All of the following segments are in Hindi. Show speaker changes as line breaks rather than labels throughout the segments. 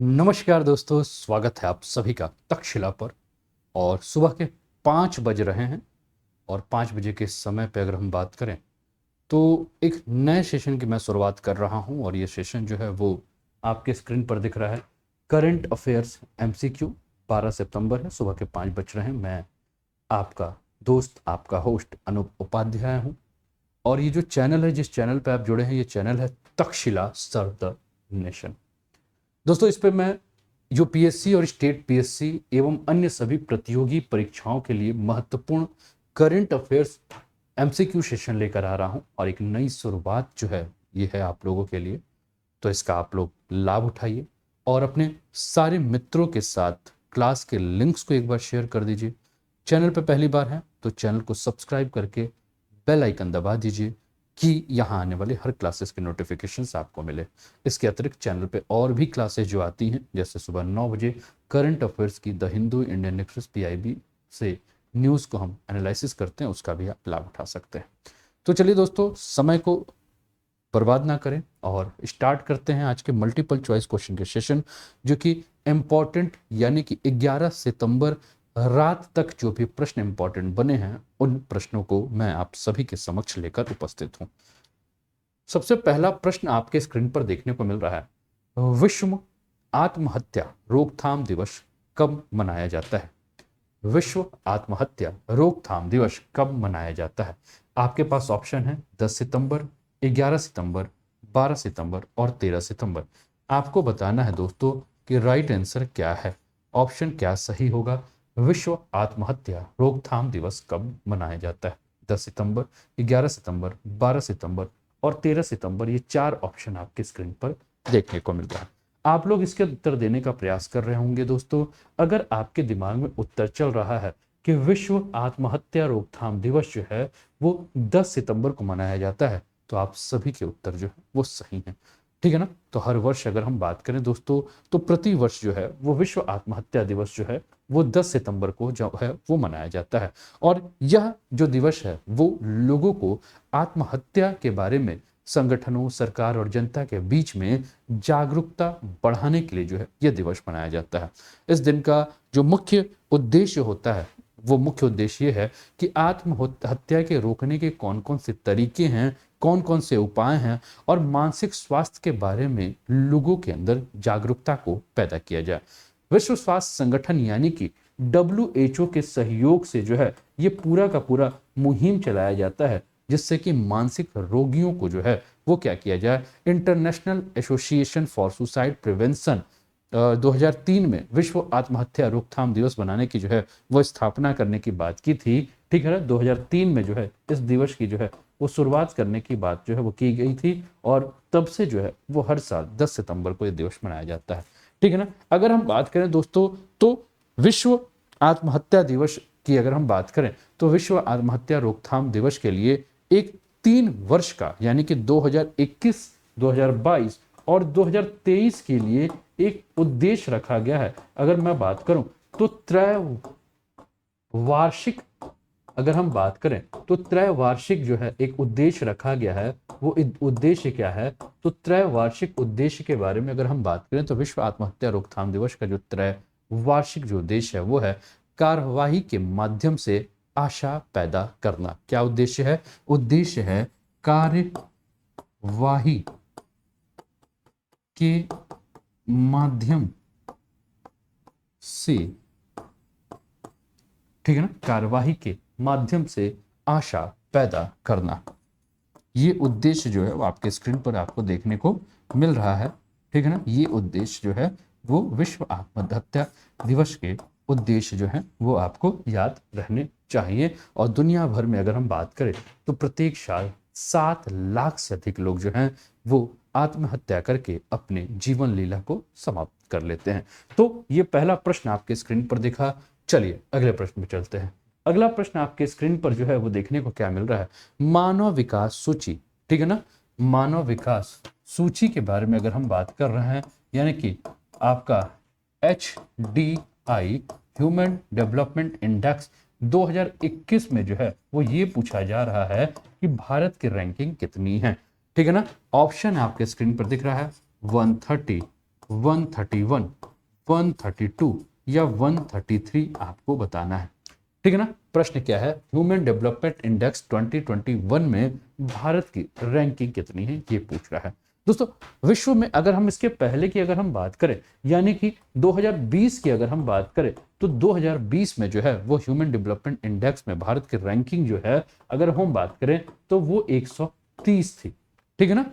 नमस्कार दोस्तों, स्वागत है आप सभी का तक्षशिला पर। और सुबह के 5 बज रहे हैं और 5 बजे के समय पे अगर हम बात करें तो एक नए सेशन की मैं शुरुआत कर रहा हूं। और ये सेशन जो है वो आपके स्क्रीन पर दिख रहा है, करंट अफेयर्स एमसीक्यू। 12 सितंबर है, सुबह के 5 बज रहे हैं। मैं आपका दोस्त, आपका होस्ट अनूप उपाध्याय हूँ। और ये जो चैनल है, जिस चैनल पर आप जुड़े हैं, ये चैनल है तक्षशिला सर्व द नेशन। दोस्तों, इस पे मैं यूपीएससी और स्टेट पीएससी एवं अन्य सभी प्रतियोगी परीक्षाओं के लिए महत्वपूर्ण करंट अफेयर्स एमसीक्यू सेशन लेकर आ रहा हूं। और एक नई शुरुआत जो है ये है आप लोगों के लिए, तो इसका आप लोग लाभ उठाइए और अपने सारे मित्रों के साथ क्लास के लिंक्स को एक बार शेयर कर दीजिए। चैनल पर पहली बार है तो चैनल को सब्सक्राइब करके बेल आइकन दबा दीजिए कि यहाँ आने वाले हर क्लासेस के नोटिफिकेशंस आपको मिले। इसके अतिरिक्त चैनल पे और भी क्लासेस जो आती हैं, जैसे सुबह 9 बजे करंट अफेयर्स की the Hindu, Indian express, PIB से न्यूज़ को हम एनालिसिस करते हैं, उसका भी आप लाभ उठा सकते हैं। तो चलिए दोस्तों, समय को बर्बाद ना करें और स्टार्ट करते हैं आज के मल्टीपल चॉइस क्वेश्चन के सेशन, जो कि इम्पॉर्टेंट यानी कि 11 सितंबर रात तक जो भी प्रश्न इंपॉर्टेंट बने हैं उन प्रश्नों को मैं आप सभी के समक्ष लेकर उपस्थित हूं। सबसे पहला प्रश्न आपके स्क्रीन पर देखने को मिल रहा है, विश्व आत्महत्या रोकथाम दिवस कब मनाया जाता है? विश्व आत्महत्या रोकथाम दिवस कब मनाया जाता है? आपके पास ऑप्शन है 10 सितंबर, 11 सितंबर, 12 सितंबर और 13 सितंबर। आपको बताना है दोस्तों कि राइट आंसर क्या है, ऑप्शन क्या सही होगा। विश्व आत्महत्या रोकथाम दिवस कब मनाया जाता है? 10 सितंबर, 11 सितंबर, 12 सितंबर और 13 सितंबर। ये 4 ऑप्शन आपके स्क्रीन पर देखने को मिल रहा है। आप लोग इसके उत्तर देने का प्रयास कर रहे होंगे दोस्तों। अगर आपके दिमाग में उत्तर चल रहा है कि विश्व आत्महत्या रोकथाम दिवस जो है वो 10 सितंबर को मनाया जाता है, तो आप सभी के उत्तर जो है वो सही हैं। ठीक है ना? तो हर वर्ष अगर हम बात करें दोस्तों, तो प्रति वर्ष जो है वो विश्व आत्महत्या दिवस जो है वो 10 सितंबर को जो है वो मनाया जाता है। और यह जो दिवस है वो लोगों को आत्महत्या के बारे में संगठनों, सरकार और जनता के बीच में जागरूकता बढ़ाने के लिए जो है यह दिवस मनाया जाता है। इस दिन का जो मुख्य उद्देश्य होता है, वो मुख्य उद्देश्य ये है कि आत्महत्या के रोकने के कौन कौन से तरीके हैं, कौन कौन से उपाय हैं और मानसिक स्वास्थ्य के बारे में लोगों के अंदर जागरूकता को पैदा किया जाए। विश्व स्वास्थ्य संगठन यानी कि WHO के सहयोग से जो है ये पूरा का पूरा मुहिम चलाया जाता है, जिससे कि मानसिक रोगियों को जो है वो क्या किया जाए। International association for suicide prevention 2003 में विश्व आत्महत्या रोकथाम दिवस बनाने की जो है वो स्थापना करने की बात की थी। ठीक है ना? 2003 में जो है इस दिवस की जो है वो शुरुआत करने की बात जो है वो की गई थी। और तब से जो है वो हर साल 10 सितंबर को ये दिवस मनाया जाता है। ठीक है ना? अगर हम बात करें दोस्तों, तो विश्व आत्महत्या दिवस की अगर हम बात करें तो विश्व आत्महत्या रोकथाम दिवस के लिए एक 3 वर्ष का यानी कि 2021, 2022 और 2023 के लिए एक उद्देश्य रखा गया है। अगर मैं बात करूं तो त्रैवार्षिक, अगर हम बात करें तो त्रैवार्षिक जो है एक उद्देश्य रखा गया है। वो उद्देश्य क्या है? तो त्रैवार्षिक उद्देश्य के बारे में अगर हम बात करें तो विश्व आत्महत्या रोकथाम दिवस का जो त्रैवार्षिक जो उद्देश्य है वो है कार्यवाही के माध्यम से आशा पैदा करना। क्या उद्देश्य है? उद्देश्य है कार्यवाही के माध्यम से, ठीक है ना, कार्यवाही के माध्यम से आशा पैदा करना। ये उद्देश्य जो है वो आपके स्क्रीन पर आपको देखने को मिल रहा है। ठीक है ना? ये उद्देश्य जो है वो विश्व आत्महत्या दिवस के उद्देश्य जो है वो आपको याद रहने चाहिए। और दुनिया भर में अगर हम बात करें तो प्रत्येक साल 7 लाख से अधिक लोग जो हैं वो आत्महत्या करके अपने जीवन लीला को समाप्त कर लेते हैं। तो ये पहला प्रश्न आपके स्क्रीन पर दिखा। चलिए अगले प्रश्न में चलते हैं। अगला प्रश्न आपके स्क्रीन पर जो है वो देखने को क्या मिल रहा है, मानव विकास सूची। ठीक है ना? मानव विकास सूची के बारे में अगर हम बात कर रहे हैं, यानी कि आपका HDI ह्यूमन डेवलपमेंट इंडेक्स 2021 में जो है वो ये पूछा जा रहा है कि भारत की रैंकिंग कितनी है। ठीक है ना? ऑप्शन आपके स्क्रीन पर दिख रहा है 130, 131, 132 या 133 आपको बताना है। ठीक है ना। प्रश्न क्या है, ह्यूमन डेवलपमेंट इंडेक्स 2021 में भारत की रैंकिंग कितनी है, ये पूछ रहा है। दोस्तों विश्व में अगर हम इसके पहले की अगर हम बात करें, यानी कि 2020 की अगर हम बात करें, तो 2020 में जो है वो ह्यूमन डेवलपमेंट इंडेक्स में भारत की रैंकिंग जो है अगर हम बात करें तो वो 130 थी। ठीक है ना।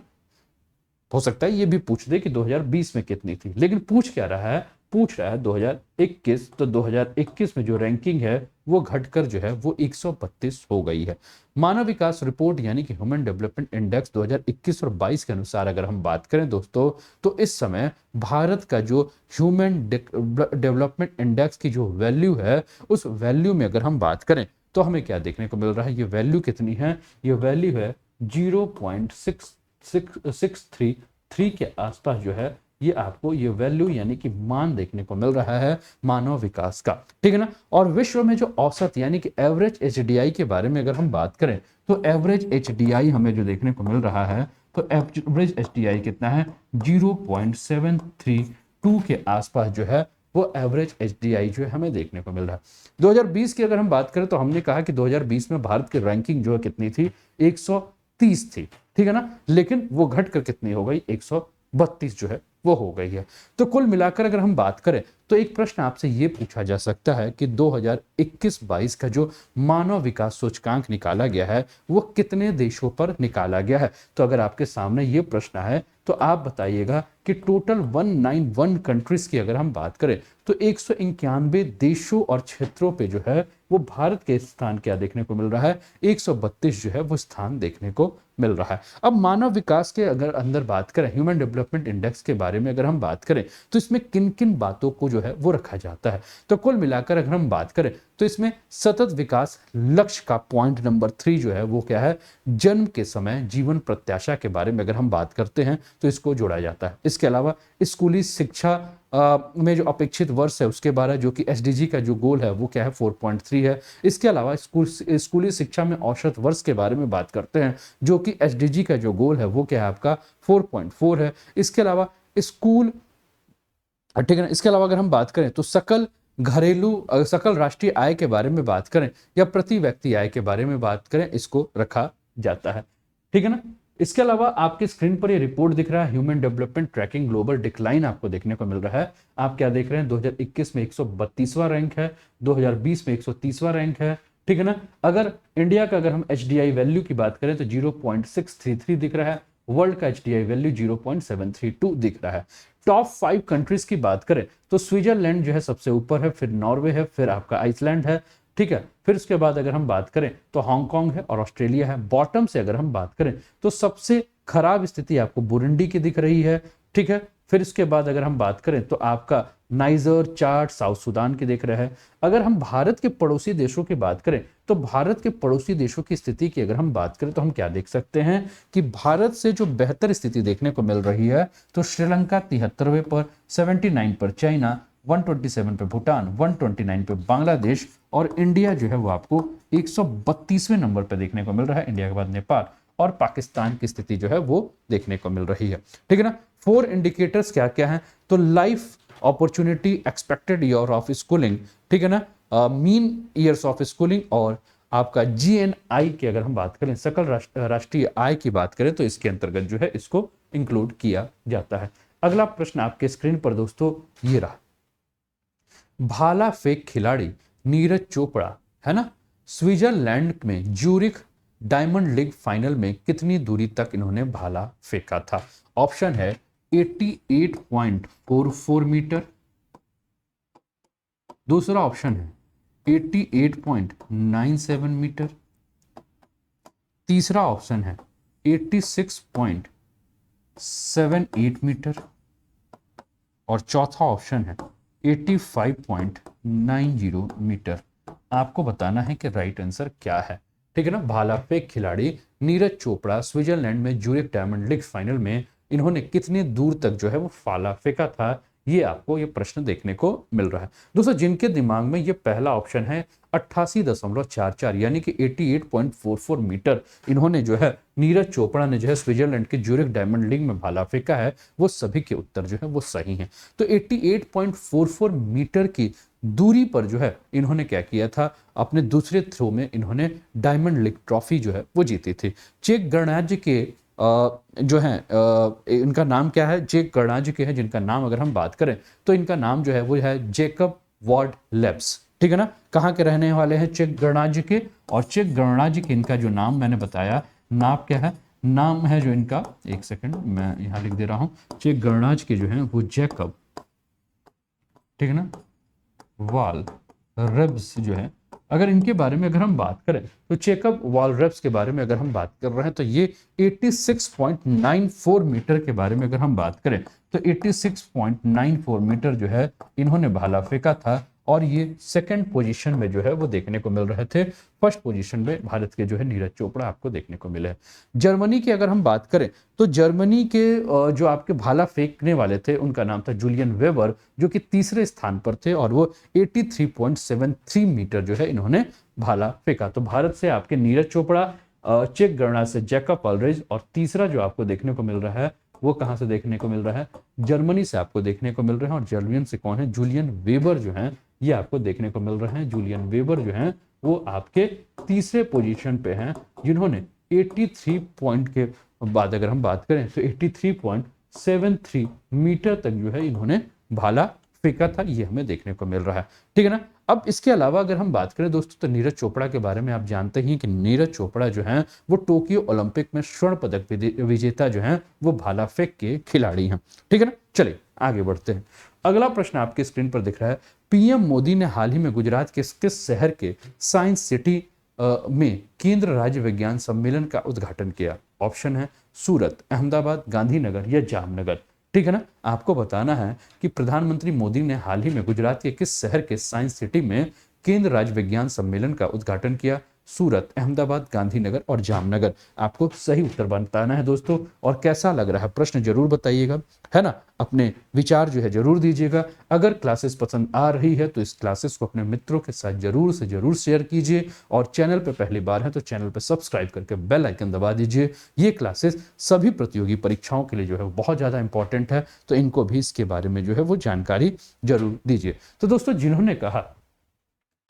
हो सकता है ये भी पूछ दे कि 2020 में कितनी थी, लेकिन पूछ क्या रहा है, पूछ रहा है 2021। तो 2021 में जो रैंकिंग है वो घटकर जो है वो 132 हो गई है। मानव विकास रिपोर्ट यानी कि ह्यूमन डेवलपमेंट इंडेक्स 2021 और 22 के अनुसार अगर हम बात करें दोस्तों, तो इस समय भारत का जो ह्यूमन डेवलपमेंट इंडेक्स की जो वैल्यू है, उस वैल्यू में अगर हम बात करें तो हमें क्या देखने को मिल रहा है, ये वैल्यू कितनी है, ये वैल्यू है 0.633 के आसपास जो है ये आपको ये वैल्यू यानी कि मान देखने को मिल रहा है मानव विकास का। ठीक है ना। और विश्व में जो औसत यानी कि एवरेज एचडीआई के बारे में अगर हम बात करें, तो एवरेज एचडीआई हमें जो देखने को मिल रहा है, तो एवरेज एचडीआई कितना है, 0.732 के आसपास जो है वो एवरेज एचडीआई जो है हमें देखने को मिल रहा है। 2020 की अगर हम बात करें तो हमने कहा कि 2020 में भारत की रैंकिंग जो है कितनी थी, 130 थी। ठीक है ना। लेकिन वो घट कर कितनी हो गई, 132 जो है वो हो गई है। तो कुल मिलाकर अगर हम बात करें तो एक प्रश्न आपसे ये पूछा जा सकता है कि 2021-22 का जो मानव विकास सूचकांक निकाला गया है वो कितने देशों पर निकाला गया है। तो अगर आपके सामने ये प्रश्न है तो आप बताइएगा कि टोटल 191 कंट्रीज की अगर हम बात करें तो 191 देशों और क्षेत्रों पे जो है वो भारत के स्थान क्या देखने को मिल रहा है, 132 जो है वो स्थान देखने को मिल रहा है। अब मानव विकास के अगर अंदर बात करें, ह्यूमन डेवलपमेंट इंडेक्स के बारे में अगर हम बात करें तो इसमें किन किन बातों को जो है वो रखा जाता है। तो कुल मिलाकर अगर हम बात करें तो इसमें सतत विकास लक्ष्य का पॉइंट नंबर 3 जो है वो क्या है, जन्म के समय जीवन प्रत्याशा के बारे में अगर हम बात करते हैं तो इसको जोड़ा जाता है। इसके अलावा स्कूली शिक्षा में जो अपेक्षित वर्ष है उसके बारे जो कि एसडीजी का जो गोल है वो क्या है, 4.3 है। इसके अलावा स्कूली शिक्षा में औसत वर्ष के बारे में बात करते हैं जो कि एसडीजी का जो गोल है वो क्या है आपका 4.4 है। इसके अलावा स्कूल, ठीक है ना, इसके अलावा अगर हम बात करें तो सकल राष्ट्रीय आय के बारे में बात करें या प्रति व्यक्ति आय के बारे में बात करें, इसको रखा जाता है। ठीक है ना। इसके अलावा आपकी स्क्रीन पर ये रिपोर्ट दिख रहा है, human development tracking global decline आपको देखने को मिल रहा है। आप क्या देख रहे हैं, 2021 में 132वां रैंक है, 2020 में 130वां रैंक है। ठीक है ना। अगर इंडिया का अगर हम एचडीआई वैल्यू की बात करें तो 0.633 दिख रहा है, वर्ल्ड का एचडीआई वैल्यू 0.732 दिख रहा है। टॉप 5 कंट्रीज की बात करें तो स्विट्जरलैंड जो है सबसे ऊपर है, फिर नॉर्वे है, फिर आपका आइसलैंड है। ठीक है। फिर उसके बाद अगर हम बात करें तो हांगकांग है और ऑस्ट्रेलिया है। बॉटम से अगर हम बात करें तो सबसे खराब स्थिति आपको बुरुंडी की दिख रही है। ठीक है। फिर इसके बाद अगर हम बात करें तो आपका नाइजर, चाड, साउथ सूडान की दिख रहा है। अगर हम भारत के पड़ोसी देशों की बात करें तो भारत के पड़ोसी देशों की स्थिति की अगर हम बात करें तो हम क्या देख सकते हैं कि भारत से जो बेहतर स्थिति देखने को मिल रही है तो श्रीलंका 73वें पर, 79 पर चाइना, 127 पे भूटान, 129 पे बांग्लादेश और इंडिया जो है वो आपको 132वें नंबर पे देखने को मिल रहा है। इंडिया के बाद नेपाल और पाकिस्तान की स्थिति जो है वो देखने को मिल रही है। ठीक है ना। 4 इंडिकेटर्स क्या क्या हैं, तो life opportunity, expected year of schooling, ठीक है ना, मीन ईयर्स ऑफ स्कूलिंग और आपका जीएनआई की अगर हम बात करें, सकल राष्ट्रीय आय की बात करें तो इसके अंतर्गत जो है इसको इंक्लूड किया जाता है। अगला प्रश्न आपके स्क्रीन पर दोस्तों ये रहा, भाला फेंक खिलाड़ी नीरज चोपड़ा है ना, स्विट्जरलैंड में ज्यूरिख डायमंड लीग फाइनल में कितनी दूरी तक इन्होंने भाला फेंका था। ऑप्शन है 88.44 मीटर, दूसरा ऑप्शन है 88.97 मीटर, तीसरा ऑप्शन है 86.78 मीटर और चौथा ऑप्शन है 85.90 मीटर। आपको बताना है कि राइट आंसर क्या है। ठीक है ना। भाला फेंक खिलाड़ी नीरज चोपड़ा स्विट्जरलैंड में ज्यूरिख डायमंड लीग फाइनल में इन्होंने कितने दूर तक जो है वो भाला फेंका था, ये आपको ये प्रश्न देखने को मिल रहा है। दोस्तों जिनके दिमाग में ये पहला ऑप्शन है 88.44 यानी कि 88.44 मीटर इन्होंने जो है नीरज चोपड़ा ने जो है स्विट्जरलैंड के ज्यूरिख डायमंड लीग में भाला फेंका है, वो सभी के उत्तर जो है वो सही हैं। तो 88.44 मीटर की दूरी पर जो है इन्होंने क्या किया था, अपने दूसरे थ्रो में इन्होंने डायमंड लीग ट्रॉफी जो है वो जीती थी। चेक गणराज्य के जो है इनका नाम क्या है, चेक गणराज्य के हैं जिनका नाम अगर हम बात करें तो इनका नाम जो है वो है जेकब वॉल्ड लेब्स, ठीक है ना। कहाँ के रहने वाले हैं, चेक गणराज्य के। और चेक गणराज्य के इनका जो नाम मैंने बताया, नाम क्या है, नाम है जो इनका, एक सेकंड मैं यहाँ लिख दे रहा हूँ, चेक गणराज्य के जो है वो जेकब, ठीक है ना, वाल रेब्स जो है, अगर इनके बारे में अगर हम बात करें तो चेकअप वॉलरेप्स के बारे में अगर हम बात कर रहे हैं तो ये 86.94 मीटर के बारे में अगर हम बात करें तो 86.94 मीटर जो है इन्होंने भाला फेंका था। और ये सेकंड पोजीशन में जो है वो देखने को मिल रहे थे, फर्स्ट पोजीशन में भारत के जो है नीरज चोपड़ा आपको देखने को मिले हैं। जर्मनी की अगर हम बात करें तो जर्मनी के जो आपके भाला फेंकने वाले थे उनका नाम था जूलियन वेबर, जो कि तीसरे स्थान पर थे और वो 83.73 मीटर जो है इन्होंने भाला फेंका। तो भारत से आपके नीरज चोपड़ा, चेक गणराज्य से जैकब पॉलरेज, और तीसरा जो आपको देखने को मिल रहा है वो कहां से देखने को मिल रहा है, जर्मनी से आपको देखने को मिल रहे हैं। और जर्मन से कौन है, जूलियन वेबर जो है ये आपको देखने को मिल रहे हैं। जूलियन वेबर जो हैं वो आपके तीसरे पोजीशन पे हैं, जिन्होंने 83 पॉइंट के बाद अगर हम बात करें तो 83.73 मीटर तक जो है इन्होंने भाला फेंका था, ये हमें देखने को मिल रहा है, ठीक है ना। अब इसके अलावा अगर हम बात करें दोस्तों तो नीरज चोपड़ा के बारे में आप जानते ही कि नीरज चोपड़ा जो हैं वो टोक्यो ओलंपिक में स्वर्ण पदक विजेता जो हैं वो भाला फेंक के खिलाड़ी हैं, ठीक है ना। चलिए आगे बढ़ते हैं। अगला प्रश्न आपके स्क्रीन पर दिख रहा है, पीएम मोदी ने हाल ही में गुजरात के किस शहर के साइंस सिटी में केंद्र राज्य विज्ञान सम्मेलन का उद्घाटन किया। ऑप्शन है सूरत, अहमदाबाद, गांधीनगर या जामनगर, ठीक है ना। आपको बताना है कि प्रधानमंत्री मोदी ने हाल ही में गुजरात के किस शहर के साइंस सिटी में केंद्र राज्य विज्ञान सम्मेलन का उद्घाटन किया। सूरत, अहमदाबाद, गांधीनगर और जामनगर। आपको सही उत्तर बताना है दोस्तों। और कैसा लग रहा है प्रश्न जरूर बताइएगा, है ना। अपने विचार जो है जरूर दीजिएगा। अगर क्लासेस पसंद आ रही है तो इस क्लासेस को अपने मित्रों के साथ जरूर से जरूर शेयर कीजिए। और चैनल पे पहली बार है तो चैनल पे सब्सक्राइब करके बेल आइकन दबा दीजिए। ये क्लासेस सभी प्रतियोगी परीक्षाओं के लिए जो है बहुत ज़्यादा इंपॉर्टेंट है, तो इनको भी इसके बारे में जो है वो जानकारी जरूर दीजिए। तो दोस्तों जिन्होंने कहा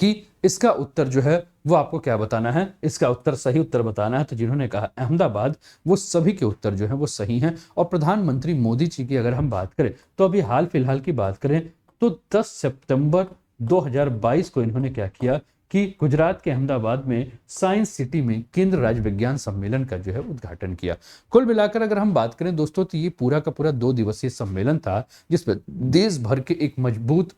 कि इसका उत्तर जो है वो आपको क्या बताना है, इसका उत्तर सही उत्तर बताना है, तो जिन्होंने कहा अहमदाबाद वो सभी के उत्तर जो है वो सही हैं। और प्रधानमंत्री मोदी जी की अगर हम बात करें तो अभी हाल फिलहाल की बात करें तो 10 सितंबर 2022 को इन्होंने क्या किया कि गुजरात के अहमदाबाद में साइंस सिटी में केंद्र राज्य विज्ञान सम्मेलन का जो है उद्घाटन किया। कुल मिलाकर अगर हम बात करें दोस्तों तो ये पूरा का पूरा 2 दिवसीय सम्मेलन था, जिसमें देश भर के एक मजबूत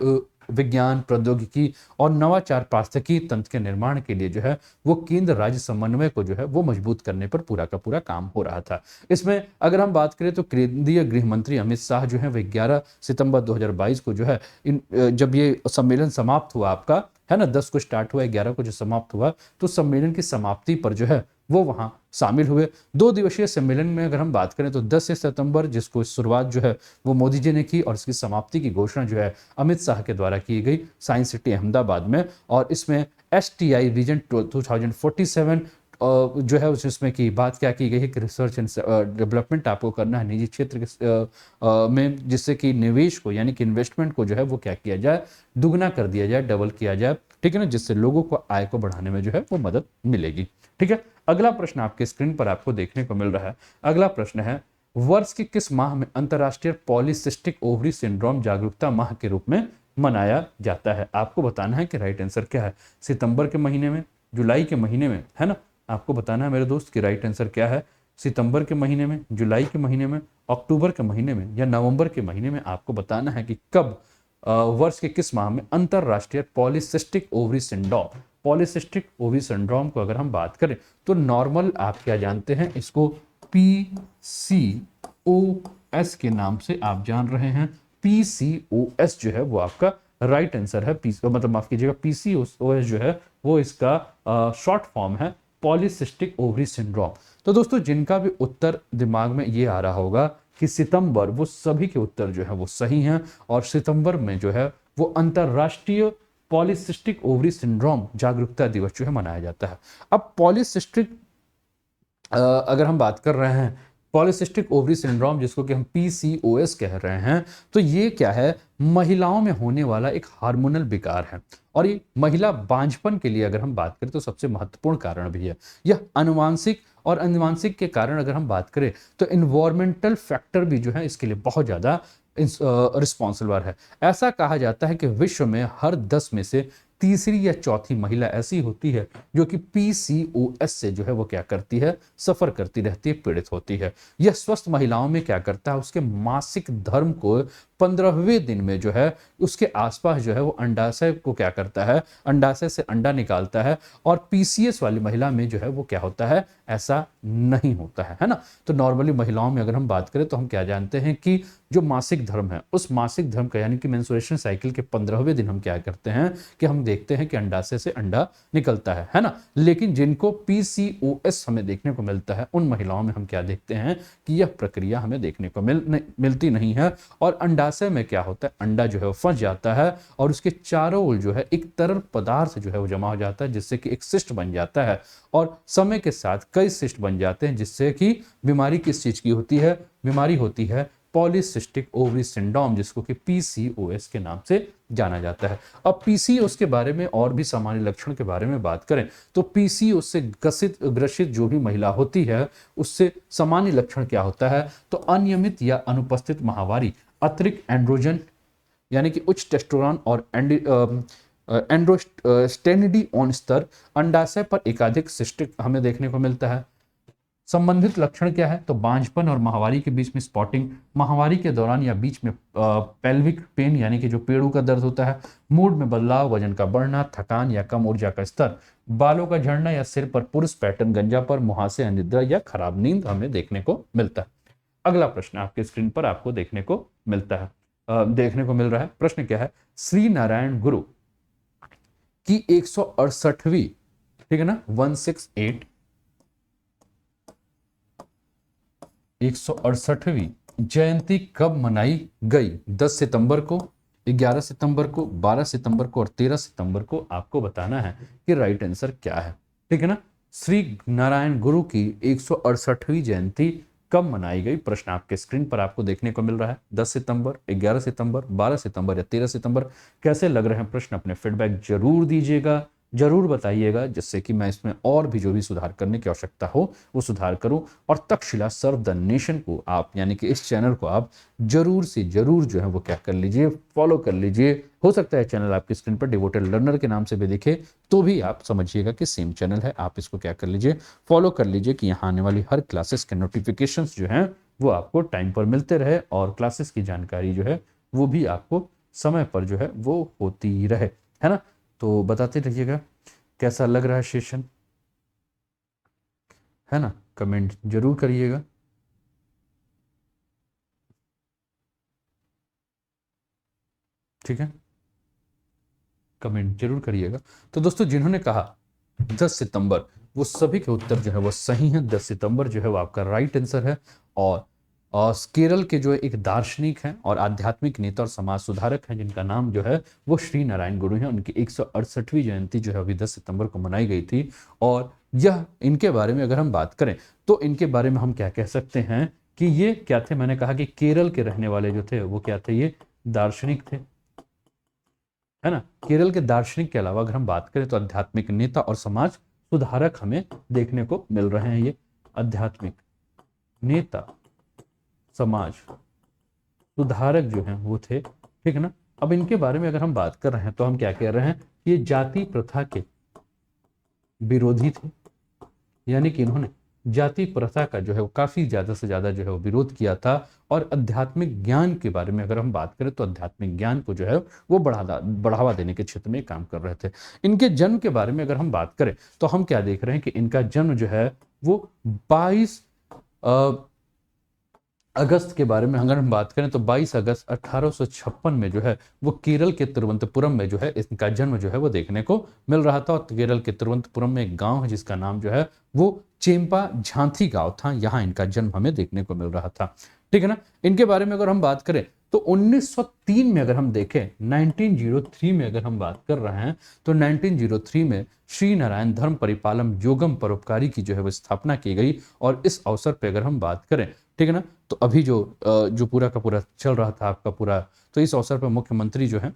विज्ञान, प्रौद्योगिकी और नवाचार पारिस्थितिकी तंत्र के निर्माण के लिए जो है वो केंद्र राज्य समन्वय को जो है वो मजबूत करने पर पूरा का पूरा काम हो रहा था। इसमें अगर हम बात करें तो केंद्रीय गृह मंत्री अमित शाह जो है वो 11 सितंबर 2022 को जो है जब ये सम्मेलन समाप्त हुआ आपका, है ना, 10 को स्टार्ट हुआ, 11 को जो समाप्त हुआ, तो सम्मेलन की समाप्ति पर जो है वो वहां शामिल हुए। 2 दिवसीय सम्मेलन में अगर हम बात करें तो 10 सितंबर जिसको शुरुआत जो है वो मोदी जी ने की और इसकी समाप्ति की घोषणा जो है अमित शाह के द्वारा की गई साइंस सिटी अहमदाबाद में। और इसमें STI विजन 2047 जो है उसमें की बात क्या की गई है कि रिसर्च एंड डेवलपमेंट आपको करना है निजी क्षेत्र के में, जिससे कि निवेश को यानी कि इन्वेस्टमेंट को जो है वो क्या किया जाए, दुगना कर दिया जाए, डबल किया जाए, ठीक है ना, जिससे लोगों को आय को बढ़ाने में जो है वो मदद मिलेगी, ठीक है। अगला प्रश्न आपके स्क्रीन पर आपको देखने को मिल रहा है। अगला प्रश्न है, वर्ष के किस माह में अंतरराष्ट्रीय पॉलीसिस्टिक ओवरी सिंड्रोम जागरूकता माह के रूप में मनाया जाता है। आपको बताना है कि राइट आंसर क्या है। सितंबर के महीने में, जुलाई के महीने में, है ना, आपको बताना है मेरे दोस्त कि राइट आंसर क्या है। सितंबर के महीने में, जुलाई के महीने में, अक्टूबर के महीने में या नवंबर के महीने में आपको बताना है कि कब वर्ष के किस माह में अंतरराष्ट्रीय polycystic ovary syndrome, polycystic ovary syndrome को अगर हम बात करें तो नॉर्मल आप क्या जानते हैं, इसको PCOS के नाम से आप जान रहे हैं। PCOS जो है वो आपका राइट आंसर है। मतलब माफ कीजिएगा, PCOS जो है वो इसका शॉर्ट फॉर्म है, पॉलीसिस्टिक ओवरी सिंड्रोम। तो दोस्तों जिनका भी उत्तर दिमाग में ये आ रहा होगा कि सितंबर, वो सभी के उत्तर जो है वो सही हैं। और सितंबर में जो है वो अंतर्राष्ट्रीय पॉलीसिस्टिक ओवरी सिंड्रोम जागरूकता दिवस जो है मनाया जाता है। अब पॉलीसिस्टिक अगर हम बात कर रहे हैं पॉलिसिस्टिक ओवरी सिंड्रोम, जिसको कि हम पीसीओएस कह रहे हैं, तो ये क्या है, महिलाओं में होने वाला एक हार्मोनल विकार है। और ये महिला बांझपन के लिए अगर हम बात करें तो सबसे महत्वपूर्ण कारण भी है। यह अनुवांशिक, और अनुवांशिक के कारण अगर हम बात करें तो इन्वायरमेंटल फैक्टर भी जो है इसके लिए बहुत ज़्यादा रिस्पॉन्सिबल है। ऐसा कहा जाता है कि विश्व में हर 10 में से तीसरी या चौथी महिला ऐसी होती है जो कि पीसीओएस से जो है वो क्या करती है, सफर करती रहती है, पीड़ित होती है। यह स्वस्थ महिलाओं में क्या करता है, उसके मासिक धर्म को 15वें दिन में जो है उसके आसपास जो है वो अंडाशय को क्या करता है, अंडाशय से अंडा निकालता है। और पीसीएस वाली महिला में जो है वो क्या होता है, ऐसा नहीं होता है ना। तो नॉर्मली महिलाओं में अगर हम बात करें तो हम क्या जानते हैं कि जो मासिक धर्म है, उस मासिक धर्म का यानी कि मेंस्ट्रुएशन साइकिल के 15वें दिन हम क्या करते हैं कि हम देखते हैं कि अंडाशय से अंडा निकलता है ना। लेकिन जिनको पीसीओएस हमें देखने को मिलता है, उन महिलाओं में हम क्या देखते हैं कि यह प्रक्रिया हमें देखने को मिलती नहीं है। और अंडाशय में क्या होता है, अंडा जो है वो फंस जाता है और उसके चारों ओर जो है एक तरल पदार्थ जो है वो जमा हो जाता है, जिससे कि एक सिस्ट बन जाता है। और समय के साथ कई सिस्ट बन जाते हैं, जिससे कि बीमारी किस चीज की होती है, बीमारी होती है पॉलीसिस्टिक ओवरी सिंड्रोम, जिसको कि पीसीओएस के नाम से जाना जाता है। अब पीसीओएस के बारे में और भी सामान्य लक्षण के बारे में बात करें तो पीसीओएस से ग्रसित जो भी महिला होती है, उससे सामान्य लक्षण क्या होता है, तो अनियमित या अनुपस्थित माहवारी, अतिरिक्त एंड्रोजन यानी कि उच्च टेस्टोस्टेरोन और एंड्रोस्टेनिडियोन स्तर, अंडाशय पर एकाधिक सिस्ट हमें देखने को मिलता है। संबंधित लक्षण क्या है, तो बांझपन और माहवारी के बीच में स्पॉटिंग, माहवारी के दौरान या बीच में पेल्विक पेन यानी कि जो पेड़ों का दर्द होता है, मूड में बदलाव, वजन का बढ़ना, थकान या कम ऊर्जा का स्तर, बालों का झड़ना या सिर पर पुरुष पैटर्न, गंजापन, मुहासे, अनिद्रा या खराब नींद हमें देखने को मिलता है। अगला प्रश्न आपके स्क्रीन पर आपको देखने को मिलता है, देखने को मिल रहा है। प्रश्न क्या है, श्री नारायण गुरु की 168वीं, ठीक है ना, 168 168वीं जयंती कब मनाई गई? 10 सितंबर को, 11 सितंबर को, 12 सितंबर को और 13 सितंबर को आपको बताना है कि राइट आंसर क्या है, ठीक है ना। श्री नारायण गुरु की 168वीं जयंती कब मनाई गई? प्रश्न आपके स्क्रीन पर आपको देखने को मिल रहा है। 10 सितंबर, 11 सितंबर, 12 सितंबर या 13 सितंबर। कैसे लग रहे हैं प्रश्न, अपने फीडबैक जरूर दीजिएगा, जरूर बताइएगा, जिससे कि मैं इसमें और भी जो भी सुधार करने की आवश्यकता हो वो सुधार करूं। और तक्षशिला सर्व द नेशन को आप यानी कि इस चैनल को आप जरूर से जरूर जो है वो क्या कर लीजिए, फॉलो कर लीजिए। हो सकता है चैनल आपकी स्क्रीन पर डिवोटेड लर्नर के नाम से भी दिखे, तो भी आप समझिएगा कि सेम चैनल है। आप इसको क्या कर लीजिए, फॉलो कर लीजिए, कि यहाँ आने वाली हर क्लासेस के नोटिफिकेशंस जो हैं वो आपको टाइम पर मिलते रहे, और क्लासेस की जानकारी जो है वो भी आपको समय पर जो है वो होती रहे, है ना। तो बताते रहिएगा कैसा लग रहा है सेशन, है ना, कमेंट जरूर करिएगा। ठीक है, कमेंट जरूर करिएगा। तो दोस्तों, जिन्होंने कहा 10 सितंबर, वो सभी के उत्तर जो है वो सही हैं। 10 सितंबर जो है वो आपका राइट आंसर है। और केरल के जो एक दार्शनिक हैं और आध्यात्मिक नेता और समाज सुधारक हैं, जिनका नाम जो है वो श्री नारायण गुरु हैं, उनकी 168वीं जयंती जो है अभी 10 सितंबर को मनाई गई थी। और यह, इनके बारे में अगर हम बात करें तो इनके बारे में हम क्या कह सकते हैं कि ये क्या थे, मैंने कहा कि केरल के रहने वाले जो थे वो क्या थे, ये दार्शनिक थे, है ना। केरल के दार्शनिक के अलावा अगर हम बात करें तो आध्यात्मिक नेता और समाज सुधारक हमें देखने को मिल रहे हैं। ये आध्यात्मिक नेता, समाज सुधारक जो हैं वो थे, ठीक है ना। अब इनके बारे में अगर हम बात कर रहे हैं तो हम क्या कह रहे हैं, ये जाति प्रथा के विरोधी थे, यानी कि इन्होंने जाति प्रथा का जो है वो काफी ज्यादा से ज्यादा जो है वो विरोध किया था। और आध्यात्मिक ज्ञान के बारे में अगर हम बात करें तो आध्यात्मिक ज्ञान को जो है वो बढ़ावा देने के क्षेत्र में काम कर रहे थे। इनके जन्म के बारे में अगर हम बात करें तो हम क्या देख रहे हैं कि इनका जन्म जो है वो 22 अगस्त के बारे में अगर हम बात करें तो 22 अगस्त 1856 में जो है वो केरल के तिरुवनंतपुरम में जो है इनका जन्म जो है वो देखने को मिल रहा था। और केरल के तिरुवनंतपुरम में एक गांव है जिसका नाम जो है वो चेम्पा झांथी गांव था, यहाँ इनका जन्म हमें देखने को मिल रहा था। ठीक है ना। इनके बारे में अगर हम बात करें तो 1903 में अगर हम देखें, 1903 में अगर हम बात कर रहे हैं तो 1903 में श्री नारायण धर्म परिपालम योगम परोपकारी की जो है वो स्थापना की गई। और इस अवसर पे अगर हम बात करें, ठीक है ना, तो अभी जो पूरा का पूरा चल रहा था आपका पूरा, तो इस अवसर पर मुख्यमंत्री जो है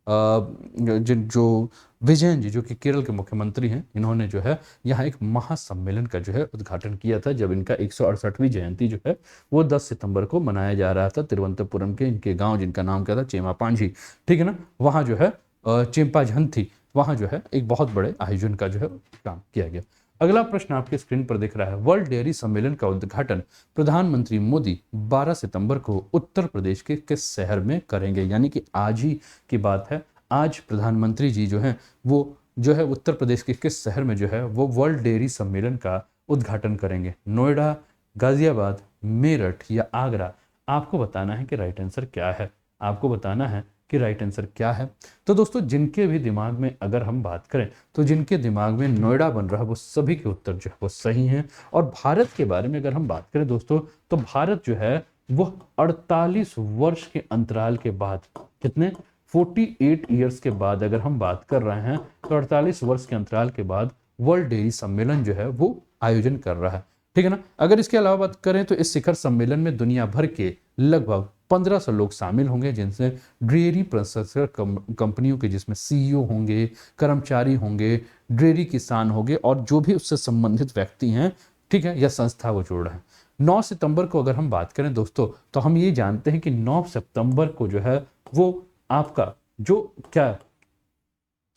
जो विजयन जी, जो कि केरल के मुख्यमंत्री हैं, इन्होंने जो है यहाँ एक महासम्मेलन का जो है उद्घाटन किया था, जब इनका 168वीं जयंती जो है वो 10 सितंबर को मनाया जा रहा था। तिरुवनंतपुरम के इनके गांव जिनका नाम क्या था, चेमापांझी, ठीक है ना, वहाँ जो है चेम्पा झंथी, वहाँ जो है एक बहुत बड़े आयोजन का जो है काम किया गया। अगला प्रश्न आपके स्क्रीन पर दिख रहा है, वर्ल्ड डेयरी सम्मेलन का उद्घाटन प्रधानमंत्री मोदी 12 सितंबर को उत्तर प्रदेश के किस शहर में करेंगे? यानी कि आज ही की बात है, आज प्रधानमंत्री जी जो हैं वो जो है उत्तर प्रदेश के किस शहर में जो है वो वर्ल्ड डेयरी सम्मेलन का उद्घाटन करेंगे? नोएडा, गाजियाबाद, मेरठ या आगरा? आपको बताना है कि राइट आंसर क्या है, आपको बताना है कि राइट आंसर क्या है। तो दोस्तों जिनके भी दिमाग में अगर हम बात करें तो जिनके दिमाग में नोएडा बन रहा है वो सभी के उत्तर जो है वो सही हैं। और भारत के बारे में अगर हम बात करें दोस्तों, तो भारत जो है वो 48 वर्ष के अंतराल के बाद, कितने, 48 ईयर्स के बाद अगर हम बात कर रहे हैं, तो 48 वर्ष के अंतराल के बाद वर्ल्ड डेयरी सम्मेलन जो है वो आयोजन कर रहा है। ठीक है ना। अगर इसके अलावा बात करें तो इस शिखर सम्मेलन में दुनिया भर के लगभग 1500 लोग शामिल होंगे, जिनसे डेयरी प्रसंस्करण कंपनियों के, जिसमें सीईओ होंगे, कर्मचारी होंगे, डेयरी किसान होंगे और जो भी उससे संबंधित व्यक्ति हैं, ठीक है, या संस्था वो जोड़ रहे हैं। 9 सितंबर को अगर हम बात करें दोस्तों, तो हम ये जानते हैं कि 9 सितंबर को जो है वो आपका जो क्या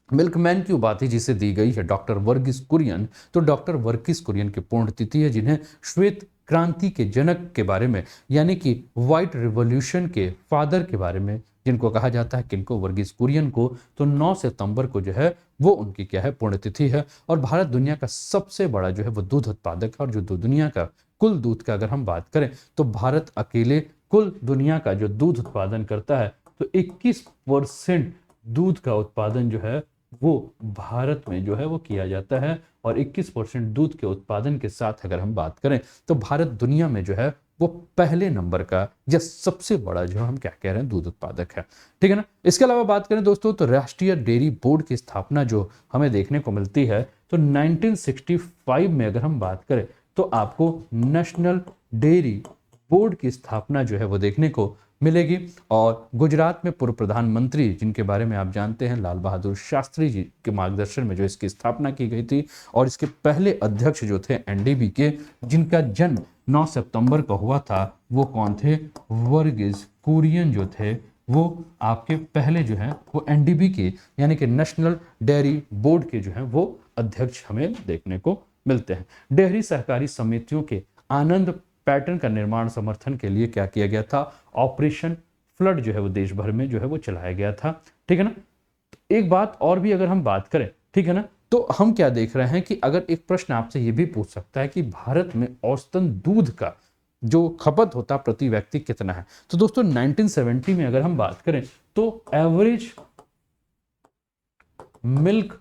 मिल्कमैन की उपाधि जिसे दी गई है डॉक्टर वर्गीस कुरियन, तो डॉक्टर वर्गीस कुरियन की पुण्यतिथि है, जिन्हें श्वेत क्रांति के जनक के बारे में, यानी कि व्हाइट रिवॉल्यूशन के फादर के बारे में जिनको कहा जाता है, किनको, वर्गीस कुरियन को, तो 9 सितंबर को जो है वो उनकी क्या है, पुण्यतिथि है। और भारत दुनिया का सबसे बड़ा जो है वो दूध उत्पादक है, और जो दुनिया का कुल दूध का अगर हम बात करें तो भारत अकेले कुल दुनिया का जो दूध उत्पादन करता है, तो 21% दूध का उत्पादन जो है वो भारत में जो है वो किया जाता है। और 21% दूध के उत्पादन के साथ अगर हम बात करें तो भारत दुनिया में जो है वो पहले नंबर का या सबसे बड़ा जो हम क्या कह रहे हैं, दूध उत्पादक है। ठीक है ना। इसके अलावा बात करें दोस्तों तो राष्ट्रीय डेयरी बोर्ड की स्थापना जो हमें देखने को मिलती है, तो 1965 में अगर हम बात करें तो आपको नेशनल डेयरी बोर्ड की स्थापना जो है वो देखने को मिलेगी। और गुजरात में पूर्व प्रधानमंत्री, जिनके बारे में आप जानते हैं, लाल बहादुर शास्त्री जी के मार्गदर्शन में जो इसकी स्थापना की गई थी, और इसके पहले अध्यक्ष जो थे एनडीबी के, जिनका जन्म 9 सितंबर को हुआ था, वो कौन थे, वर्गीस कुरियन जो थे, वो आपके पहले जो है वो एनडीबी के यानी कि नेशनल डेयरी बोर्ड के जो है वो अध्यक्ष हमें देखने को मिलते हैं। डेयरी सहकारी समितियों के आनंद पैटर्न का निर्माण समर्थन के लिए क्या किया गया था, ऑपरेशन फ्लड जो है वो देश भर में जो है वो चलाया गया था। ठीक है ना। एक बात और भी अगर हम बात करें, ठीक है ना, तो हम क्या देख रहे हैं कि अगर एक प्रश्न आपसे ये भी पूछ सकता है कि भारत में औसतन दूध का जो खपत होता प्रति व्यक्ति कितना है, तो दोस्तों 1970 में अगर हम बात करें तो एवरेज मिल्क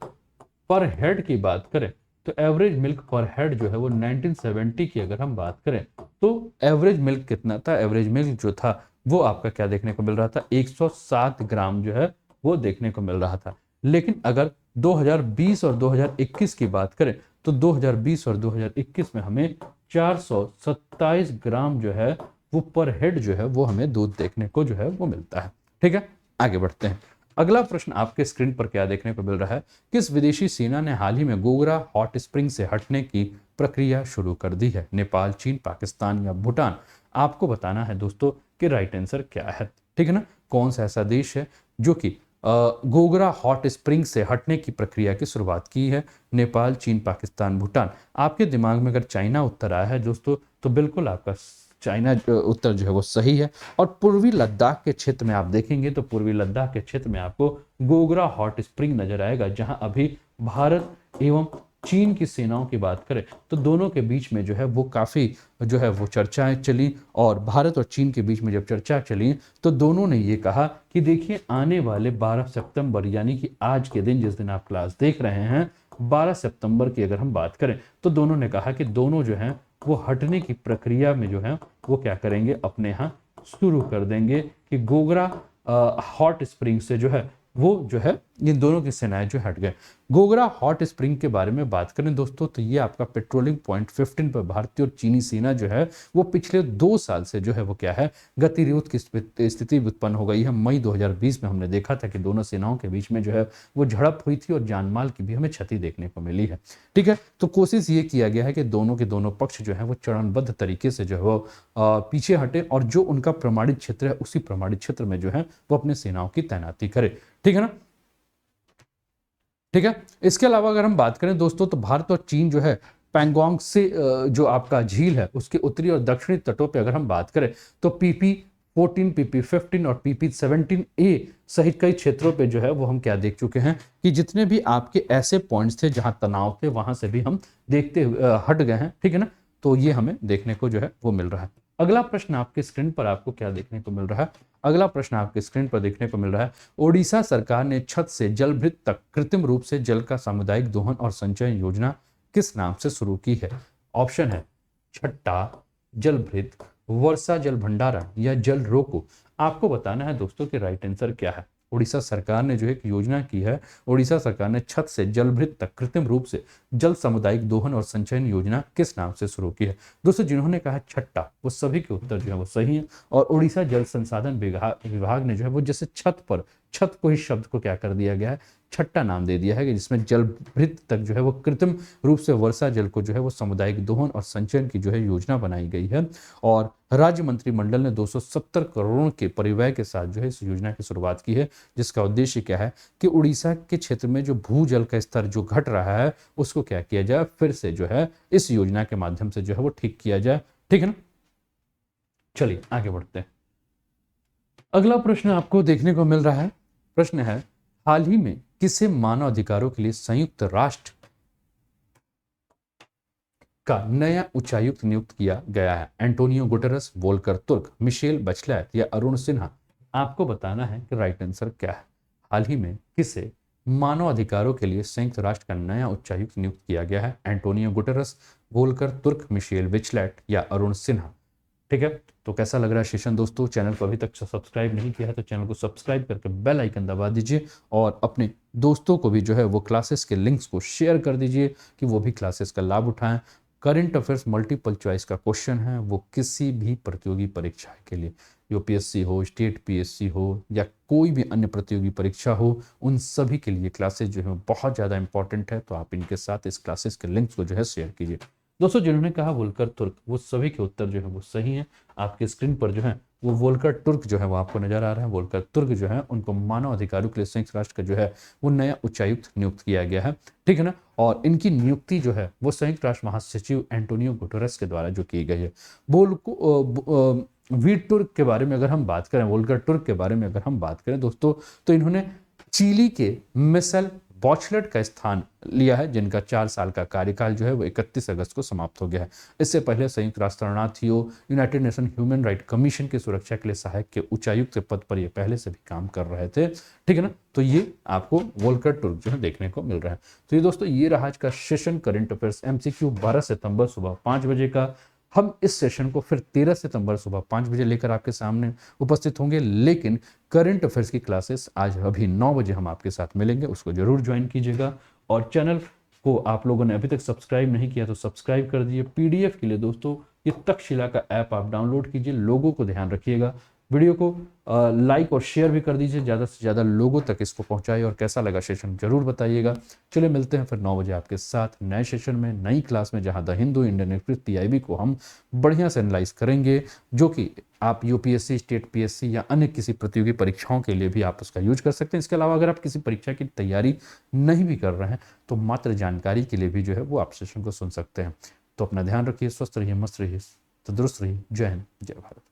पर हेड की बात करें, तो एवरेज मिल्क पर हेड जो है वो 1970 की अगर हम बात करें तो एवरेज मिल्क कितना था, एवरेज मिल्क जो था वो आपका क्या देखने को मिल रहा था, 107 ग्राम जो है वो देखने को मिल रहा था। लेकिन अगर 2020 और 2021 की बात करें तो 2020 और 2021 में हमें 427 ग्राम जो है वो पर हेड जो है वो हमें दूध देखने को जो है वो मिलता है। ठीक है, आगे बढ़ते हैं। अगला प्रश्न आपके स्क्रीन पर क्या देखने को मिल रहा है, किस विदेशी सेना ने हाल ही में गोगरा हॉट स्प्रिंग से हटने की प्रक्रिया शुरू कर दी है, नेपाल, चीन, पाकिस्तान या भूटान? आपको बताना है दोस्तों कि राइट आंसर क्या है। ठीक है ना। कौन सा ऐसा देश है जो कि गोगरा हॉट स्प्रिंग से हटने की प्रक्रिया की शुरुआत की है, नेपाल, चीन, पाकिस्तान, भूटान? आपके दिमाग में अगर चाइना उत्तर आया है दोस्तों, तो बिल्कुल आपका चाइना उत्तर जो है वो सही है। और पूर्वी लद्दाख के क्षेत्र में आप देखेंगे तो पूर्वी लद्दाख के क्षेत्र में आपको गोगरा हॉट स्प्रिंग नजर आएगा, जहां अभी भारत एवं चीन की सेनाओं की बात करें तो दोनों के बीच में जो है वो काफ़ी जो है वो चर्चाएं चली, और भारत और चीन के बीच में जब चर्चा चली तो दोनों ने ये कहा कि देखिए आने वाले 12 सितंबर यानी कि आज के दिन, जिस दिन आप क्लास देख रहे हैं, 12 सितंबर की अगर हम बात करें तो दोनों ने कहा कि दोनों जो है वो हटने की प्रक्रिया में जो है वो क्या करेंगे, अपने यहाँ शुरू कर देंगे कि गोगरा हॉट स्प्रिंग से जो है वो जो है इन दोनों की सेनाएं जो हट गए। गोगरा हॉट स्प्रिंग के बारे में बात करें दोस्तों तो ये आपका पेट्रोलिंग पॉइंट 15 पर भारतीय और चीनी सेना जो है वो पिछले 2 साल से जो है वो क्या है, गतिरोध की स्थिति उत्पन्न हो गई है। मई 2020 में हमने देखा था कि दोनों सेनाओं के बीच में जो है वो झड़प हुई थी और जानमाल की भी हमें क्षति देखने को मिली है। ठीक है, तो कोशिश ये किया गया है कि दोनों के दोनों पक्ष जो है वो चरणबद्ध तरीके से जो है वो पीछे हटे और जो उनका प्रमाणित क्षेत्र है उसी प्रमाणित क्षेत्र में जो है वो अपने सेनाओं की तैनाती करे। ठीक है ना, ठीक है। इसके अलावा अगर हम बात करें दोस्तों तो भारत और चीन जो है पैंगोंग से जो आपका झील है उसके उत्तरी और दक्षिणी तटों पे अगर हम बात करें तो PP14, PP15 और PP17A सहित कई क्षेत्रों पे जो है वो हम क्या देख चुके हैं कि जितने भी आपके ऐसे पॉइंट्स थे जहां तनाव थे वहां से भी हम देखते हट गए हैं। ठीक है ना, तो ये हमें देखने को जो है वो मिल रहा है। अगला प्रश्न आपके स्क्रीन पर आपको क्या देखने को मिल रहा है, अगला प्रश्न आपके स्क्रीन पर देखने को मिल रहा है, ओडिशा सरकार ने छत से जलभृत तक कृत्रिम रूप से जल का सामुदायिक दोहन और संचयन योजना किस नाम से शुरू की है? ऑप्शन है छट्टा, जलभृत, वर्षा जल भंडारण या जल रोको। आपको बताना है दोस्तों कि राइट आंसर क्या है। उड़ीसा सरकार ने जो एक योजना की है, उड़ीसा सरकार ने छत से जलभृत तक कृत्रिम रूप से जल सामुदायिक दोहन और संचयन योजना किस नाम से शुरू की है? दोस्तों जिन्होंने कहा छट्टा वो सभी के उत्तर जो है वो सही है, और उड़ीसा जल संसाधन विभाग ने जो है वो जैसे छत को ही शब्द को क्या कर दिया गया है, छट्टा नाम दे दिया है कि जिसमें जलभृत तक जो है वो कृत्रिम रूप से वर्षा जल को जो है वो सामुदायिक दोहन और संचयन की जो है योजना बनाई गई है, और राज्य मंत्रिमंडल ने 270 करोड़ के परिव्यय के साथ जो है इस योजना की शुरुआत की है, जिसका उद्देश्य क्या है कि उड़ीसा के क्षेत्र में जो भूजल का स्तर जो घट रहा है उसको क्या किया जाए, फिर से जो है इस योजना के माध्यम से जो है वो ठीक किया जाए। ठीक है ना, चलिए आगे बढ़ते हैं। अगला प्रश्न आपको देखने को मिल रहा है, प्रश्न है हाल ही में किसे मानव अधिकारों के लिए संयुक्त राष्ट्र का नया उच्चायुक्त नियुक्त किया गया है? Antonio Guterres, Volker Turk, Michelle Bachelet या अरुण सिन्हा? आपको बताना है कि राइट आंसर क्या है। हाल ही में किसे मानव अधिकारों के लिए संयुक्त राष्ट्र का नया उच्चायुक्त नियुक्त किया गया है? Antonio Guterres, Volker Turk, Michelle Bachelet या अरुण सिन्हा? ठीक है, तो कैसा लग रहा है सेशन दोस्तों? चैनल को अभी तक सब्सक्राइब नहीं किया है तो चैनल को सब्सक्राइब करके बेल आइकन दबा दीजिए, और अपने दोस्तों को भी जो है वो क्लासेस के लिंक्स को शेयर कर दीजिए कि वो भी क्लासेस का लाभ उठाएं। करंट अफेयर्स मल्टीपल चॉइस का क्वेश्चन है, वो किसी भी प्रतियोगी परीक्षा के लिए, यूपीएससी हो, स्टेट पीएससी हो या कोई भी अन्य प्रतियोगी परीक्षा हो, उन सभी के लिए क्लासेस जो है बहुत ज़्यादा इंपॉर्टेंट है। तो आप इनके साथ इस क्लासेस के लिंक्स को जो है शेयर कीजिए। दोस्तों जिन्होंने कहा वोल्कर तुर्क वो सभी के उत्तर जो है वो सही है। आपके स्क्रीन पर जो है वो वोल्कर तुर्क जो है वो आपको नजर आ रहा है। वोल्कर तुर्क जो है उनको मानव अधिकारों के लिए संयुक्त राष्ट्र का जो है वो नया उच्चायुक्त नियुक्त किया गया है। ठीक है ना, और इनकी नियुक्ति जो है वो संयुक्त राष्ट्र महासचिव एंटोनियो गुटेरस के द्वारा जो की गई है। वी तुर्क के बारे में अगर हम बात करें, वोल्कर तुर्क के बारे में अगर हम बात करें दोस्तों, तो इन्होंने चिली के मिशेल बचलैट का स्थान लिया है, जिनका 4 साल का कार्यकाल जो है वो 31 अगस्त को समाप्त हो गया है। इससे पहले संयुक्त राष्ट्र शरणार्थियों, United nation human right commission की सुरक्षा के लिए सहायक के उच्चायुक्त पद पर ये पहले से भी काम कर रहे थे। ठीक है ना, तो ये आपको वोल्कर तुर्क जो है देखने को मिल रहा है। तो ये दोस्तों ये रहा आज का सेशन करंट अफेयर्स MCQ 12 सितंबर सुबह 5 बजे का। हम इस सेशन को फिर 13 सितंबर सुबह 5 बजे लेकर आपके सामने उपस्थित होंगे, लेकिन करंट अफेयर्स की क्लासेस आज अभी 9 बजे हम आपके साथ मिलेंगे, उसको जरूर ज्वाइन कीजिएगा। और चैनल को आप लोगों ने अभी तक सब्सक्राइब नहीं किया तो सब्सक्राइब कर दीजिए। PDF के लिए दोस्तों ये तक्षशिला का ऐप आप डाउनलोड कीजिए। लोगों को ध्यान रखिएगा, वीडियो को लाइक और शेयर भी कर दीजिए, ज़्यादा से ज़्यादा लोगों तक इसको पहुंचाइए, और कैसा लगा सेशन जरूर बताइएगा। चलिए मिलते हैं फिर 9 बजे आपके साथ नए सेशन में, नई क्लास में, जहां the Hindu, Indian express, PIB को हम बढ़िया से एनालाइज करेंगे, जो कि आप UPSC, स्टेट PSC या अन्य किसी प्रतियोगी परीक्षाओं के लिए भी आप उसका यूज कर सकते हैं। इसके अलावा अगर आप किसी परीक्षा की तैयारी नहीं भी कर रहे हैं तो मात्र जानकारी के लिए भी जो है वो आप सेशन को सुन सकते हैं। तो अपना ध्यान रखिए, स्वस्थ रहिए, मस्त रहिए, तंदुरुस्त रहिए। जय हिंद, जय भारत।